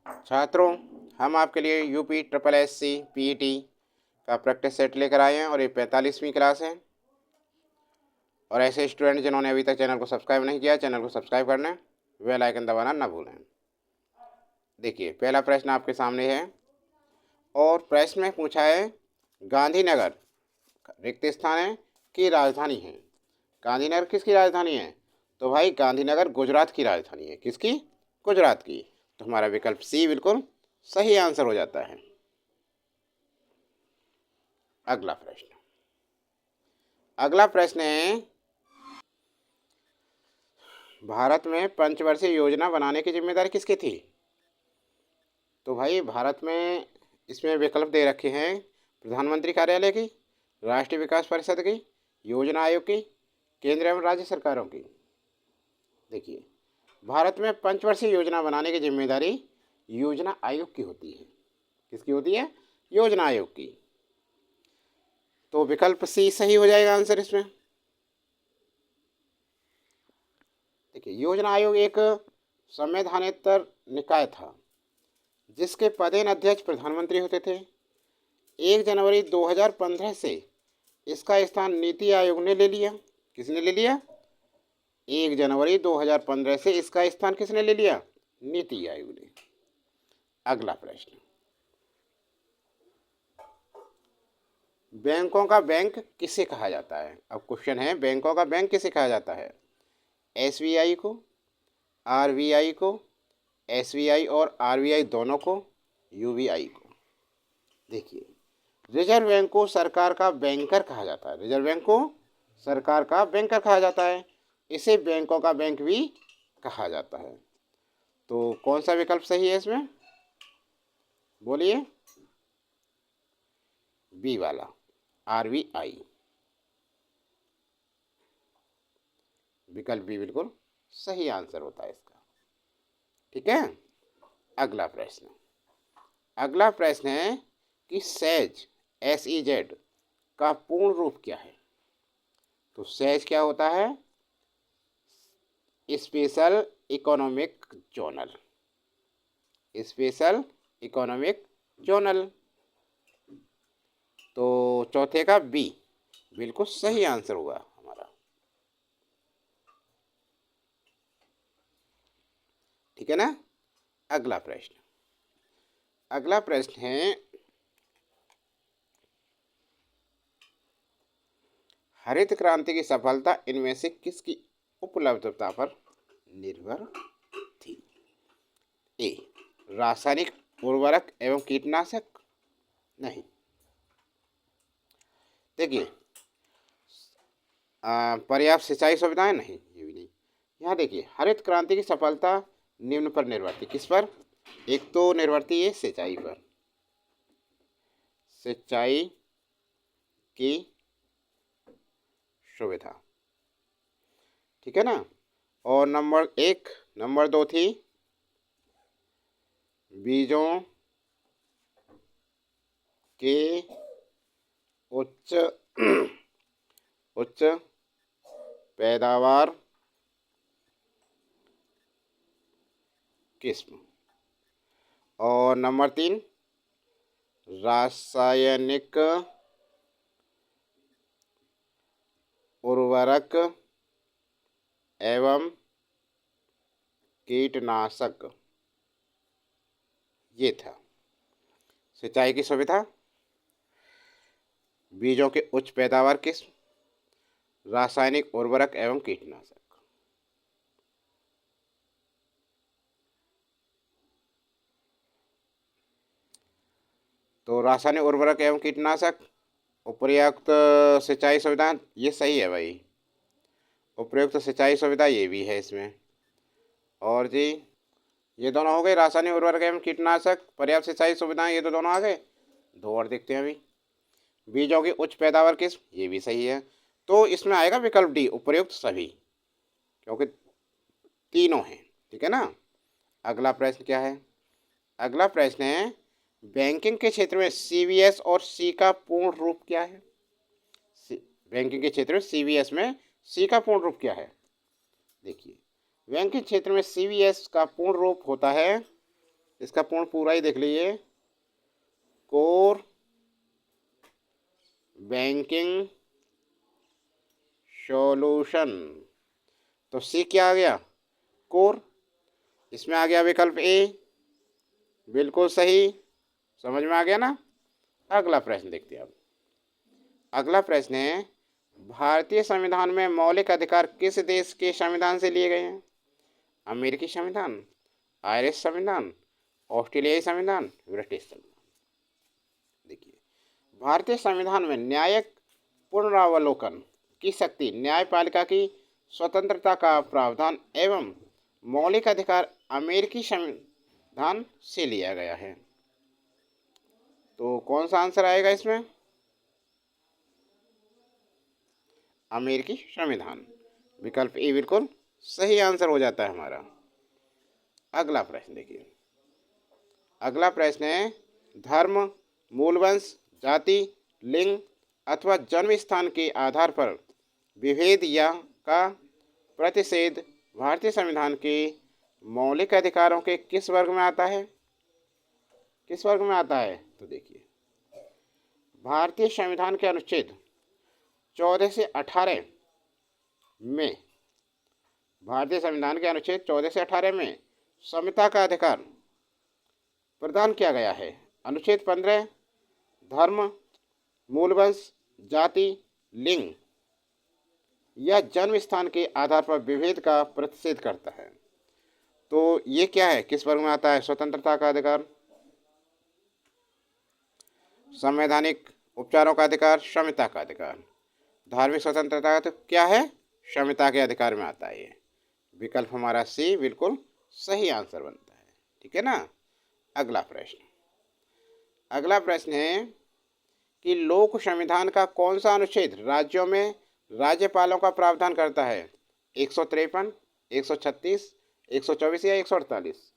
छात्रों, हम आपके लिए UP triple S C PET का प्रैक्टिस सेट लेकर आए हैं और ये 45वीं क्लास है। और ऐसे स्टूडेंट जिन्होंने अभी तक चैनल को सब्सक्राइब नहीं किया, चैनल को सब्सक्राइब करना, बेल आइकन दबाना ना भूलें। देखिए, पहला प्रश्न आपके सामने है और प्रश्न में पूछा है गांधीनगर रिक्त स्थान है की राजधानी है। गांधीनगर किसकी राजधानी है? तो भाई गांधीनगर गुजरात की राजधानी है। किसकी? गुजरात की। तो हमारा विकल्प सी बिल्कुल सही आंसर हो जाता है। अगला प्रश्न है भारत में पंचवर्षीय योजना बनाने की जिम्मेदारी किसकी थी? तो भाई भारत में इसमें विकल्प दे रखे हैं प्रधानमंत्री कार्यालय की, राष्ट्रीय विकास परिषद की, योजना आयोग की, केंद्र एवं राज्य सरकारों की। देखिए, भारत में पंचवर्षीय योजना बनाने की जिम्मेदारी योजना आयोग की होती है। किसकी होती है? योजना आयोग की। तो विकल्प सी सही हो जाएगा आंसर इसमें। देखिए, योजना आयोग एक संवैधानिक निकाय था जिसके पदेन अध्यक्ष प्रधानमंत्री होते थे। 1 जनवरी 2015 से इसका स्थान नीति आयोग ने ले लिया। किसने ले लिया? 1 जनवरी 2015 से इसका स्थान किसने ले लिया? नीति आयोग ने। अगला प्रश्न, बैंकों का बैंक किसे कहा जाता है? अब क्वेश्चन है बैंकों का बैंक किसे कहा जाता है? एसबीआई को, आरबीआई को, एसबीआई और आरबीआई दोनों को, यूबीआई को। देखिए, रिजर्व बैंक को सरकार का बैंकर कहा जाता है। रिजर्व बैंक को सरकार का बैंकर कहा जाता है। इसे बैंकों का बैंक भी कहा जाता है। तो कौन सा विकल्प सही है इसमें? बोलिए। बी वाला, आरबीआई। विकल्प बी बिल्कुल सही आंसर होता है इसका। ठीक है। अगला प्रश्न है कि सेज SEZ का पूर्ण रूप क्या है? तो सेज क्या होता है? Special economic zonal. Special economic zonal. तो चौथे का बी बिल्कुल सही आंसर होगा हमारा। ठीक है ना। अगला प्रश्न है हरित क्रांति की सफलता इनमें से किसकी उपलब्धता पर निर्भर थी? ए, रासायनिक उर्वरक एवं कीटनाशक। नहीं। देखिए, पर्याप्त सिंचाई सुविधाएं। नहीं, ये भी नहीं। यहाँ देखिए, हरित क्रांति की सफलता निम्न पर निर्भर थी। किस पर? एक तो निर्भर थी ये सिंचाई पर, सिंचाई की सुविधा। ठीक है ना। और नंबर 2 थी बीजों के उच्च उच्च पैदावार किस्म। और नंबर 3 रासायनिक उर्वरक एवं कीटनाशक। ये था सिंचाई की सुविधा, बीजों के उच्च पैदावार किस्म, रासायनिक उर्वरक एवं कीटनाशक। तो रासायनिक उर्वरक एवं कीटनाशक, उपयुक्त सिंचाई सुविधा, ये सही है भाई। उपयुक्त सिंचाई सुविधा ये भी है इसमें। और जी, ये दोनों हो गए, रासायनिक उर्वरक एवं कीटनाशक, पर्याप्त सिंचाई सुविधाएं, ये तो दोनों आ गए। 2 और देखते हैं अभी। बीजों की उच्च पैदावार किस्म, ये भी सही है। तो इसमें आएगा विकल्प डी, उपयुक्त सभी, क्योंकि तीनों हैं। ठीक है ना। अगला प्रश्न क्या है? अगला प्रश्न है बैंकिंग के क्षेत्र में CVS और C का पूर्ण रूप क्या है? बैंकिंग के क्षेत्र में CVS में C का पूर्ण रूप क्या है? देखिए, बैंकिंग क्षेत्र में CVS का पूर्ण रूप होता है इसका पूर्ण पूरा ही देख लीजिए, कोर बैंकिंग सॉल्यूशन। तो सी क्या आ गया, कोर। इसमें आ गया विकल्प ए, बिल्कुल सही। समझ में आ गया ना। अगला प्रश्न देखते हैं अब। अगला प्रश्न है, भारतीय संविधान में मौलिक अधिकार किस देश के संविधान से लिए गए हैं? अमेरिकी संविधान, आयरिश संविधान, ऑस्ट्रेलियाई संविधान, ब्रिटिश संविधान। देखिए, भारतीय संविधान में न्यायिक पुनरावलोकन की शक्ति, न्यायपालिका की स्वतंत्रता का प्रावधान एवं मौलिक अधिकार अमेरिकी संविधान से लिया गया है। तो कौन सा आंसर आएगा इसमें? अमेरिकी संविधान, विकल्प ए बिल्कुल सही आंसर हो जाता है हमारा। अगला प्रश्न देखिए। अगला प्रश्न है, धर्म, मूलवंश, जाति, लिंग अथवा जन्म स्थान के आधार पर विभेद या का प्रतिषेध भारतीय संविधान के मौलिक अधिकारों के किस वर्ग में आता है? किस वर्ग में आता है? तो देखिए, भारतीय संविधान के अनुच्छेद 14 से 18 में, भारतीय संविधान के अनुच्छेद 14 से 18 में समता का अधिकार प्रदान किया गया है। अनुच्छेद 15 धर्म, मूलवंश, जाति, लिंग या जन्म स्थान के आधार पर विभेद का प्रतिषेध करता है। तो ये क्या है, किस वर्ग में आता है? स्वतंत्रता का अधिकार, संवैधानिक उपचारों का अधिकार, समता का अधिकार। धार्मिक स्वतंत्रता का तो क्या है, समता के अधिकार में आता है ये। विकल्प हमारा सी बिल्कुल सही आंसर बनता है। ठीक है ना। अगला प्रश्न। अगला प्रश्न है कि लोक संविधान का कौन सा अनुच्छेद राज्यों में राज्यपालों का प्रावधान करता है? 153, 136, 124 या 148?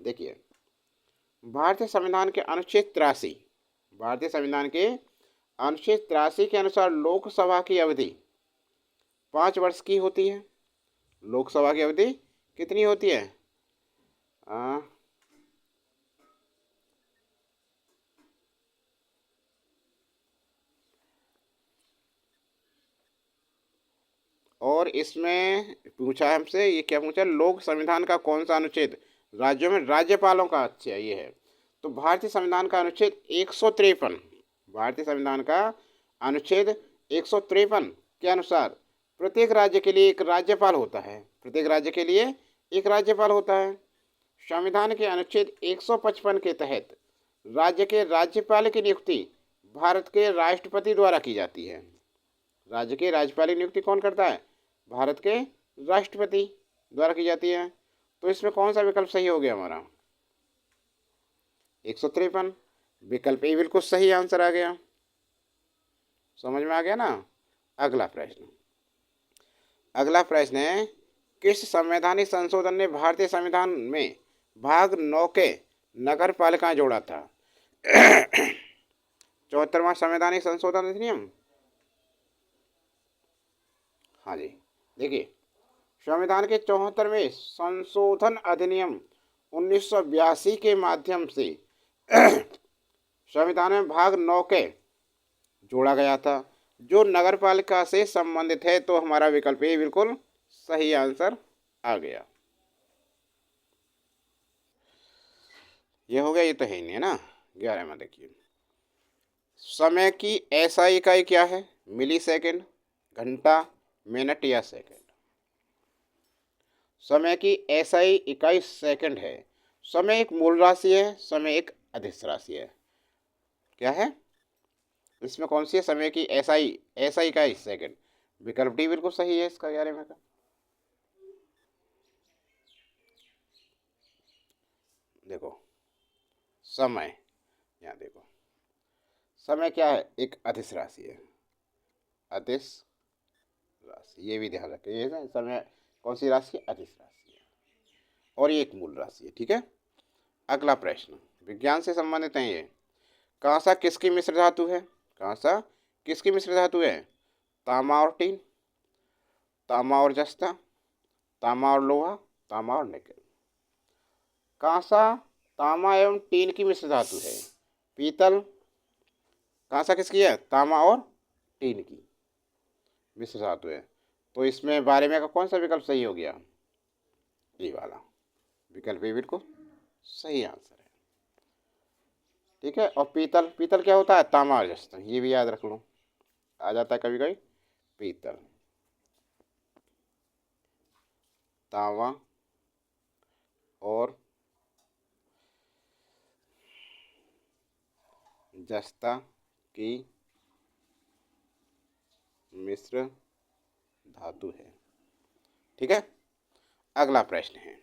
देखिए, भारतीय संविधान के अनुच्छेद 83, भारतीय संविधान के अनुच्छेद 83 के अनुसार लोकसभा की अवधि 5 वर्ष की होती है। लोकसभा की अवधि कितनी होती है? और इसमें पूछा है हमसे, ये क्या पूछा? लोक संविधान का कौन सा अनुच्छेद राज्यों में राज्यपालों का अच्छा ये है? तो भारतीय संविधान का अनुच्छेद 153, भारतीय संविधान का अनुच्छेद 153 के अनुसार प्रत्येक राज्य के लिए एक राज्यपाल होता है। प्रत्येक राज्य के लिए एक राज्यपाल होता है। संविधान के अनुच्छेद 155 के तहत राज्य के राज्यपाल की नियुक्ति भारत के राष्ट्रपति द्वारा की जाती है। राज्य के राज्यपाल की नियुक्ति कौन करता है? भारत के राष्ट्रपति द्वारा की जाती है। तो इसमें कौन सा विकल्प सही हो गया हमारा? 153, विकल्प ए बिल्कुल सही आंसर आ गया। समझ में आ गया ना। अगला प्रश्न। अगला प्रश्न है, किस संवैधानिक संशोधन ने भारतीय संविधान में भाग 9 के नगर पालिकाएं जोड़ा था? 74वां संवैधानिक संशोधन अधिनियम। हाँ जी, देखिए, संविधान के 74वें संशोधन अधिनियम 1982 के माध्यम से संविधान में भाग 9 के जोड़ा गया था जो नगर पालिका से संबंधित है। तो हमारा विकल्प ए बिल्कुल सही आंसर आ गया। ये हो गया, ये तो है ही नहीं है ना। 11 में देखिए, समय की एसआई इकाई क्या है? मिली सेकेंड, घंटा, मिनट या सेकंड? समय की एसआई इकाई सेकंड है। समय एक मूल राशि है, समय एक अदिश राशि है। क्या है इसमें? कौन सी है? समय की एसआई, एसआई इकाई सेकंड। विकल्प डी बिल्कुल सही है इसका 11 में का। देखो, समय, यहाँ देखो, समय क्या है? एक अदिश राशि है, अदिश राशि। ये भी ध्यान रखें, ये ना समय कौन सी राशि है? अदिश राशि है। और ये एक मूल राशि है। ठीक है। अगला प्रश्न विज्ञान से संबंधित है ये। कांसा किसकी मिश्र धातु है? कांसा किसकी मिश्र धातु है? तांबा और टीन, तांबा और जस्ता, तांबा और लोहा, तांबा और निकेल। कांसा, तांबा एवं टीन की मिश्र धातु है। पीतल, कांसा किसकी है? तांबा और टीन की मिश्र धातु है। तो इसमें बारे में का कौन सा विकल्प सही हो गया? ये वाला विकल्प ए बिल्कुल सही आंसर है। ठीक है। और पीतल, पीतल क्या होता है? तांबा और जस्त, ये भी याद रख लो, आ जाता है कभी कभी। पीतल, तांबा और जस्ता की मिश्र धातु है। ठीक है। अगला प्रश्न है,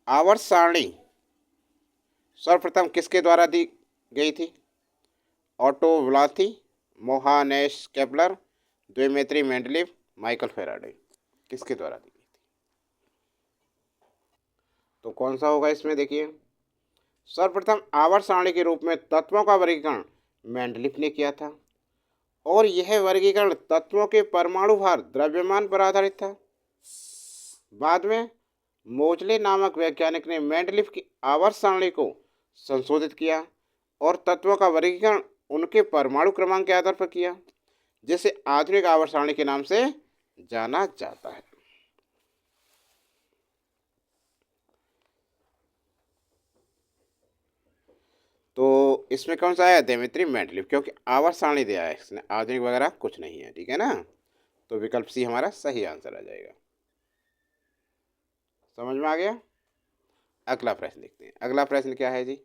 आवर्त सारणी सर्वप्रथम किसके द्वारा दी गई थी? ऑटो व्लाथी, Johannes Kepler, Dmitri Mendeleev, Michael Faraday, किसके द्वारा दी गई थी? तो कौन सा होगा इसमें? देखिए, सर्वप्रथम आवर्त सारणी के रूप में तत्वों का वर्गीकरण मेंडलीव ने किया था और यह वर्गीकरण तत्वों के परमाणु भार द्रव्यमान पर आधारित था। बाद में मोजले नामक वैज्ञानिक ने मेंडलीव की आवर्त सारणी को संशोधित किया और तत्वों का वर्गीकरण उनके परमाणु क्रमांक के आधार पर किया, जिसे आधुनिक आवर्त सारणी के नाम से जाना जाता है। तो इसमें कौन सा आया? द्विमेत्री मेंडलीव, क्योंकि आवर्त सारणी दिया है इसने, आधुनिक वगैरह कुछ नहीं है। ठीक है ना। तो विकल्प सी हमारा सही आंसर आ जाएगा। समझ में आ गया। अगला प्रश्न देखते हैं। अगला प्रश्न क्या है जी?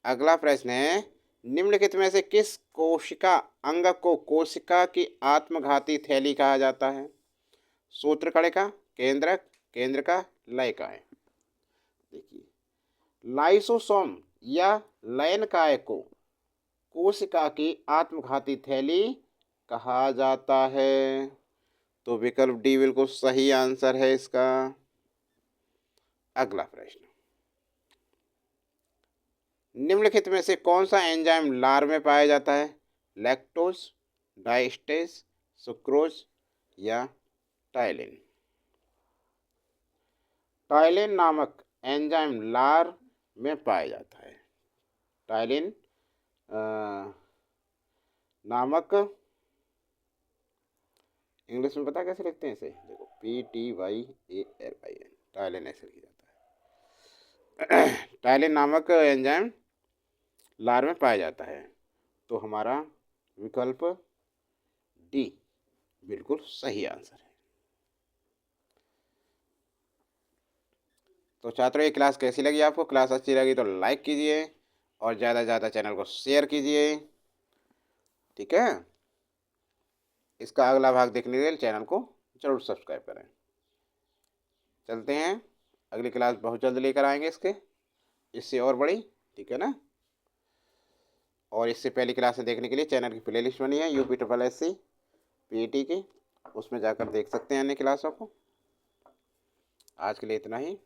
अगला प्रश्न है, निम्नलिखित में से किस कोशिका अंग को कोशिका की आत्मघाती थैली कहा जाता है? सूत्रकणिका, केंद्रक, केंद्रका, लयकाय। देखिए, लाइसोसोम या लयनकाय को कोशिका की आत्मघाती थैली कहा जाता है। तो विकल्प डी बिल्कुल सही आंसर है इसका। अगला प्रश्न, निम्नलिखित में से कौन सा एंजाइम लार में पाया जाता है? लैक्टोज, डाइस्टेज, सुक्रोज या टाइलिन। टाइलिन नामक एंजाइम लार में पाया जाता है। टाइलिन नामक, इंग्लिश में पता कैसे लिखते हैं इसे? देखो, PTYALIN, टाइलिन ऐसे लिखा जाता है। टाइलिन नामक एंजाइम लार में पाया जाता है। तो हमारा विकल्प डी बिल्कुल सही आंसर है। तो छात्रों, ये क्लास कैसी लगी आपको? क्लास अच्छी लगी तो लाइक कीजिए और ज़्यादा से ज़्यादा चैनल को शेयर कीजिए। ठीक है। इसका अगला भाग देखने के लिए चैनल को जरूर सब्सक्राइब करें। चलते हैं, अगली क्लास बहुत जल्द लेकर आएंगे इससे और बड़ी। ठीक है ना। और इससे पहली क्लासें देखने के लिए चैनल की प्लेलिस्ट बनी है UPSSC PET की, उसमें जाकर देख सकते हैं अन्य क्लासों को। आज के लिए इतना ही।